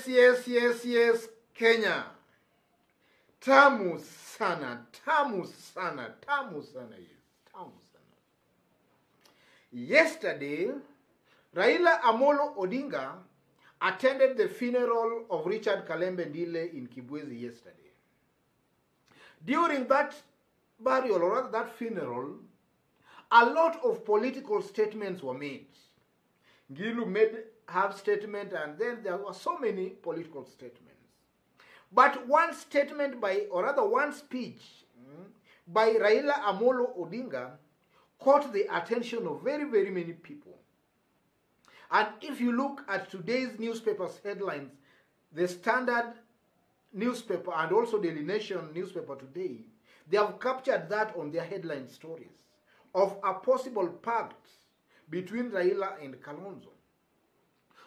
Yes, Kenya. Tamu sana, tamu sana, tamu sana, yes, tamu sana. Yesterday, Raila Amolo Odinga attended the funeral of Richard Kalembe Ndile in Kibwezi yesterday. During that burial, or rather that funeral, a lot of political statements were made. Ngilu made her statement, and then there were so many political statements. But one statement by, or rather one speech by Raila Amolo Odinga caught the attention of very, very many people. And if you look at today's newspapers' headlines, the Standard newspaper and also Daily Nation newspaper today, they have captured that on their headline stories of a possible pact between Raila and Kalonzo.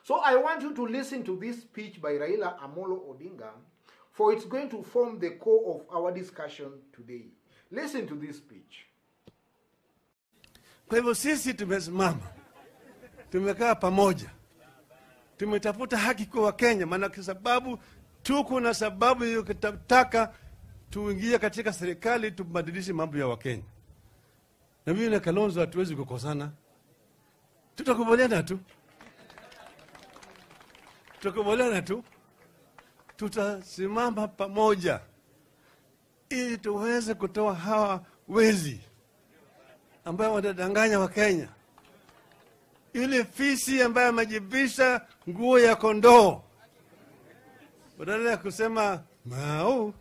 So I want you to listen to this speech by Raila Amolo Odinga, for it's going to form the core of our discussion today. Listen to this speech. Kwa hivyo sisi tumesimama, tumekaa pamoja, tumetafuta haki kwa Wakenya, maana kwa sababu tuko na sababu ya kutaka tuingie katika serikali tubadilishe mambo ya Wakenya. Na mimi na Kalonzo hatuwezi kukosana. Tutakubaliana tu. Tutasimama pamoja ili tuweze kutoa hawa wezi ambao wanadanganya Wakenya. Ile fisi ambaye amejibisha nguo ya kondoo, badala ya kusema mau,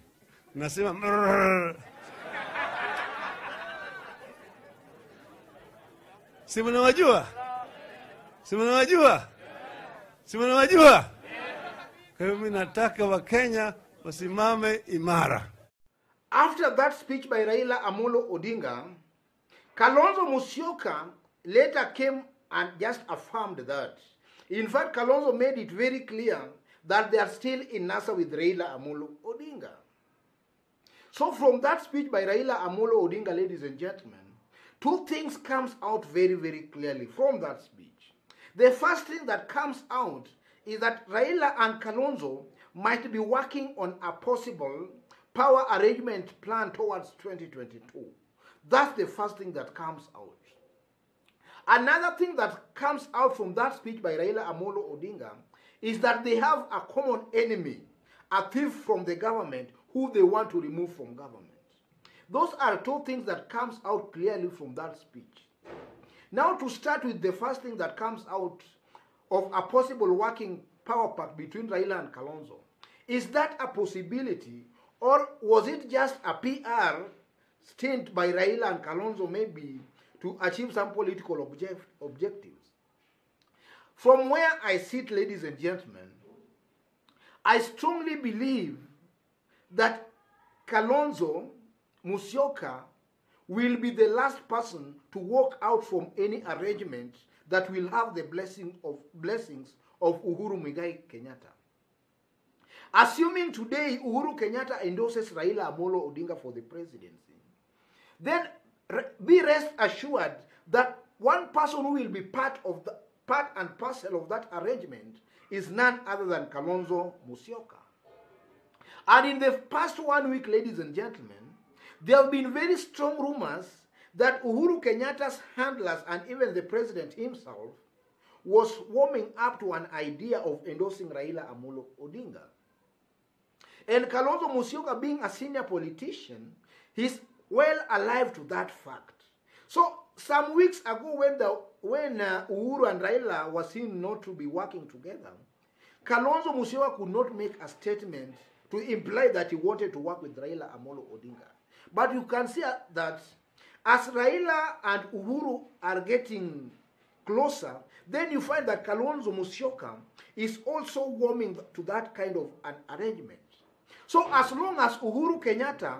nasema mrrr. Si mnawajua? Kwa hivyo mimi nataka Wakenya wasimame imara. After that speech by Raila Amolo Odinga, Kalonzo Musyoka later came and just affirmed that. In fact, Kalonzo made it very clear that they are still in NASA with Raila Amolo Odinga. So from that speech by Raila Amolo Odinga, ladies and gentlemen, two things comes out very, very clearly from that speech. The first thing that comes out is that Raila and Kalonzo might be working on a possible power arrangement plan towards 2022. That's the first thing that comes out. Another thing that comes out from that speech by Raila Amolo Odinga is that they have a common enemy, a thief from the government who they want to remove from government. Those are two things that comes out clearly from that speech. Now to start with the first thing that comes out of a possible working power pact between Raila and Kalonzo. Is that a possibility, or was it just a PR stint by Raila and Kalonzo maybe to achieve some political objectives? From where I sit, ladies and gentlemen, I strongly believe that Kalonzo Musyoka will be the last person to walk out from any arrangement that will have the blessings of Uhuru Muigai Kenyatta. Assuming today Uhuru Kenyatta endorses Raila Amolo Odinga for the presidency, then be rest assured that one person who will be part and parcel of that arrangement is none other than Kalonzo Musyoka. And in the past 1 week, ladies and gentlemen, there have been very strong rumors that Uhuru Kenyatta's handlers and even the president himself was warming up to an idea of endorsing Raila Amolo Odinga. And Kalonzo Musyoka, being a senior politician, he's well alive to that fact. So some weeks ago when Uhuru and Raila were seen not to be working together, Kalonzo Musyoka could not make a statement to imply that he wanted to work with Raila Amolo Odinga. But you can see that as Raila and Uhuru are getting closer, then you find that Kalonzo Musyoka is also warming to that kind of an arrangement. So as long as Uhuru Kenyatta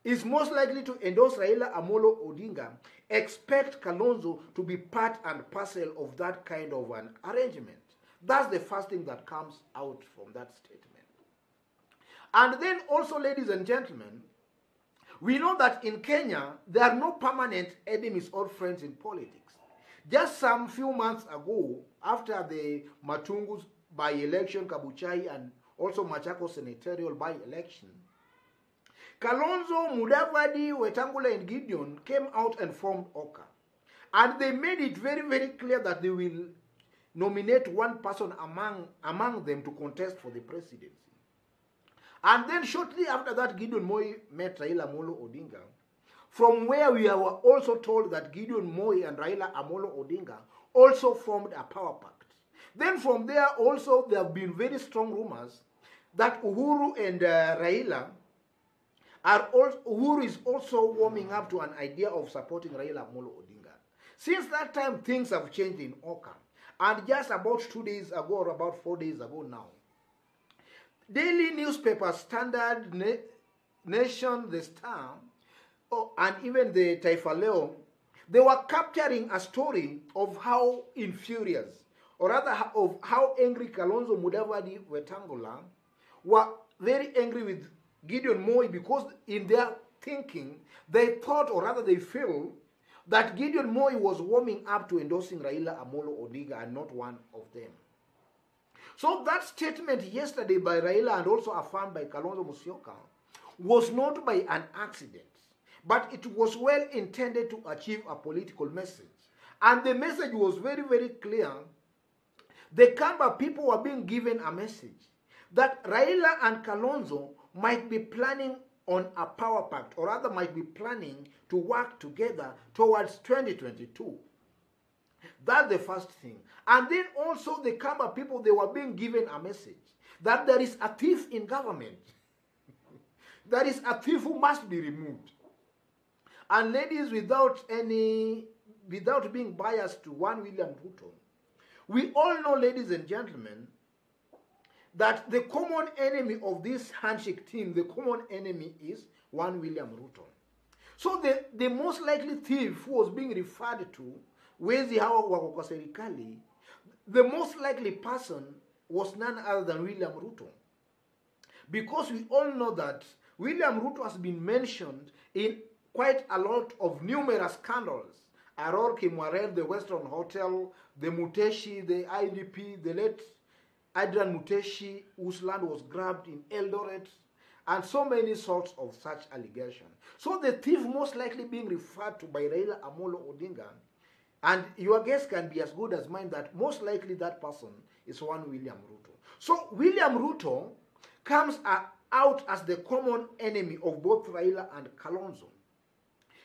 is most likely to endorse Raila Amolo Odinga, expect Kalonzo to be part and parcel of that kind of an arrangement. That's the first thing that comes out from that statement. And then also, ladies and gentlemen, we know that in Kenya, there are no permanent enemies or friends in politics. Just some few months ago, after the Matungu's by-election, Kabuchai, and also Machakos senatorial by-election, Kalonzo, Mudavadi, Wetangula, and Gideon came out and formed Oka. And they made it very, very clear that they will nominate one person among them to contest for the presidency. And then shortly after that, Gideon Moi met Raila Amolo Odinga, from where we were also told that Gideon Moi and Raila Amolo Odinga also formed a power pact. Then from there also there have been very strong rumors that Uhuru and Raila Uhuru is also warming up to an idea of supporting Raila Amolo Odinga. Since that time, things have changed in Oka. And just about 2 days ago, or about 4 days ago now, daily newspapers, Standard, Nation, The Star, and even the Taifa Leo, they were capturing a story of how infurious, or rather of how angry Kalonzo, Mudavadi, Wetangula were very angry with Gideon Moi, because in their thinking, they thought, or rather they feel, that Gideon Moi was warming up to endorsing Raila Amolo Odinga and not one of them. So that statement yesterday by Raila and also affirmed by Kalonzo Musyoka was not by an accident, but it was well intended to achieve a political message. And the message was very, very clear. The Kamba people were being given a message that Raila and Kalonzo might be planning on a power pact, or rather might be planning to work together towards 2022. That's the first thing. And then also the Kamba people, they were being given a message that there is a thief in government. There is a thief who must be removed. And ladies, without being biased to one William Ruto, we all know, ladies and gentlemen, that the common enemy of this handshake team, the common enemy is one William Ruto. So the most likely thief who was being referred to, wezi hawa wako kwa serikali, the most likely person was none other than William Ruto. Because we all know that William Ruto has been mentioned in quite a lot of numerous scandals. Aror Kimwarel, the Western Hotel, the Muteshi, the IDP, the late Adrian Muteshi, whose land was grabbed in Eldoret, and so many sorts of such allegations. So the thief most likely being referred to by Raila Amolo Odinga, and your guess can be as good as mine that most likely that person is one William Ruto. So William Ruto comes out as the common enemy of both Raila and Kalonzo.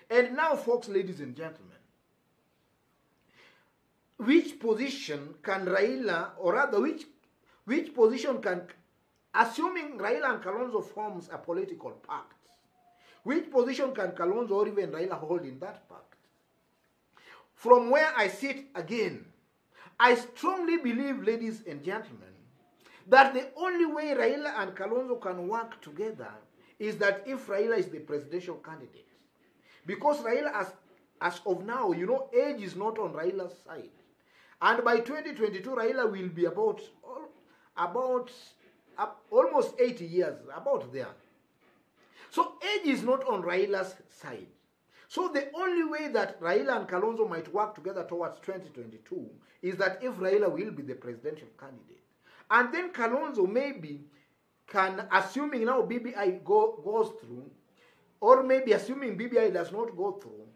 And now, folks, ladies and gentlemen, which position can Raila, or rather which position can, assuming Raila and Kalonzo forms a political pact, which position can Kalonzo or even Raila hold in that pact? From where I sit again, I strongly believe, ladies and gentlemen, that the only way Raila and Kalonzo can work together is that if Raila is the presidential candidate. Because Raila, as of now, you know, age is not on Raila's side. And by 2022, Raila will be about almost 80 years, about there. So age is not on Raila's side. So the only way that Raila and Kalonzo might work together towards 2022 is that if Raila will be the presidential candidate. And then Kalonzo maybe can, assuming now BBI goes through, or maybe assuming BBI does not go through,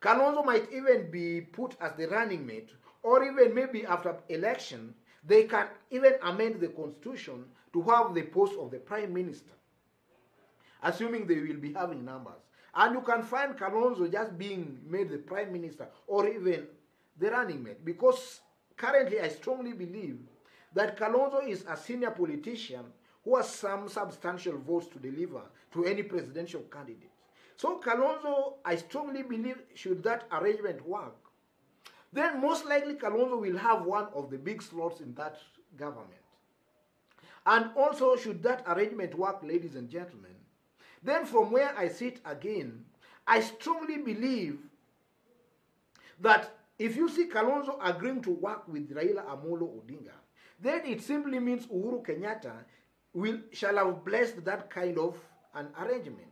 Kalonzo might even be put as the running mate, or even maybe after election, they can even amend the constitution to have the post of the prime minister, assuming they will be having numbers. And you can find Kalonzo just being made the prime minister or even the running mate, because currently I strongly believe that Kalonzo is a senior politician who has some substantial votes to deliver to any presidential candidate. So Kalonzo, I strongly believe, should that arrangement work, then most likely Kalonzo will have one of the big slots in that government. And also, should that arrangement work, ladies and gentlemen, then from where I sit again, I strongly believe that if you see Kalonzo agreeing to work with Raila Amolo Odinga, then it simply means Uhuru Kenyatta shall have blessed that kind of an arrangement.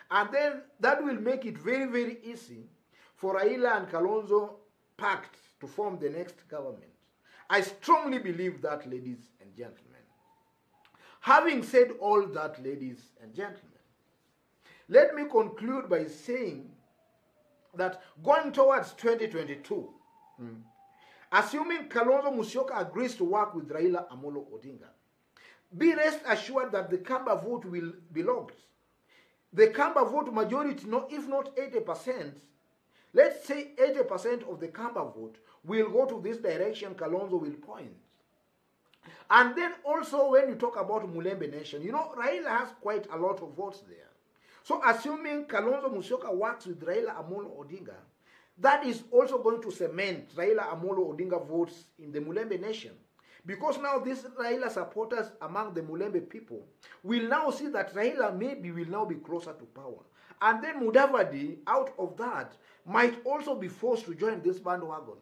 And then that will make it very, very easy for Raila and Kalonzo pact to form the next government. I strongly believe that, ladies and gentlemen. Having said all that, ladies and gentlemen, let me conclude by saying that going towards 2022, assuming Kalonzo Musyoka agrees to work with Raila Amolo Odinga, be rest assured that the Kamba vote will be locked. The Kamba vote majority, if not 80%, let's say 80% of the Kamba vote will go to this direction Kalonzo will point. And then also when you talk about Mulembe Nation, Raila has quite a lot of votes there. So assuming Kalonzo Musyoka works with Raila Amolo Odinga, that is also going to cement Raila Amolo Odinga votes in the Mulembe Nation. Because now these Raila supporters among the Mulembe people will now see that Raila maybe will now be closer to power. And then Mudavadi, out of that, might also be forced to join this bandwagon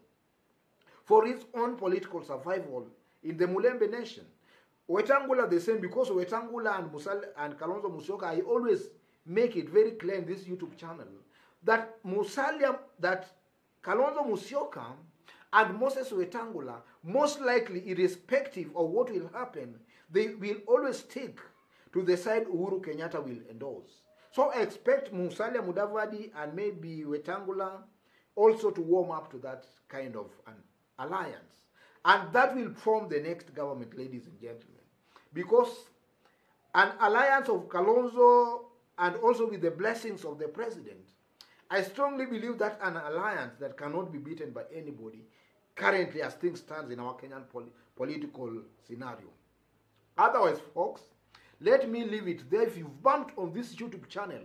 for his own political survival in the Mulembe Nation. Wetangula the same, because Wetangula and Kalonzo Musyoka, I always make it very clear in this YouTube channel that Kalonzo Musyoka and Moses Wetangula, most likely, irrespective of what will happen, they will always stick to the side Uhuru Kenyatta will endorse. So I expect Musalia Mudavadi and maybe Wetangula also to warm up to that kind of an alliance. And that will form the next government, ladies and gentlemen. Because an alliance of Kalonzo and also with the blessings of the president, I strongly believe that an alliance that cannot be beaten by anybody currently as things stand in our Kenyan political scenario. Otherwise, folks, let me leave it there. If you've bumped on this YouTube channel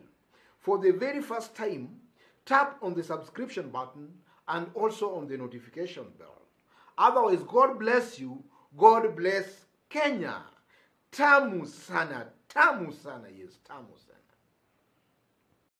for the very first time, tap on the subscription button and also on the notification bell. Otherwise, God bless you. God bless Kenya. Tamu sana. Tamu sana. Yes, tamu sana.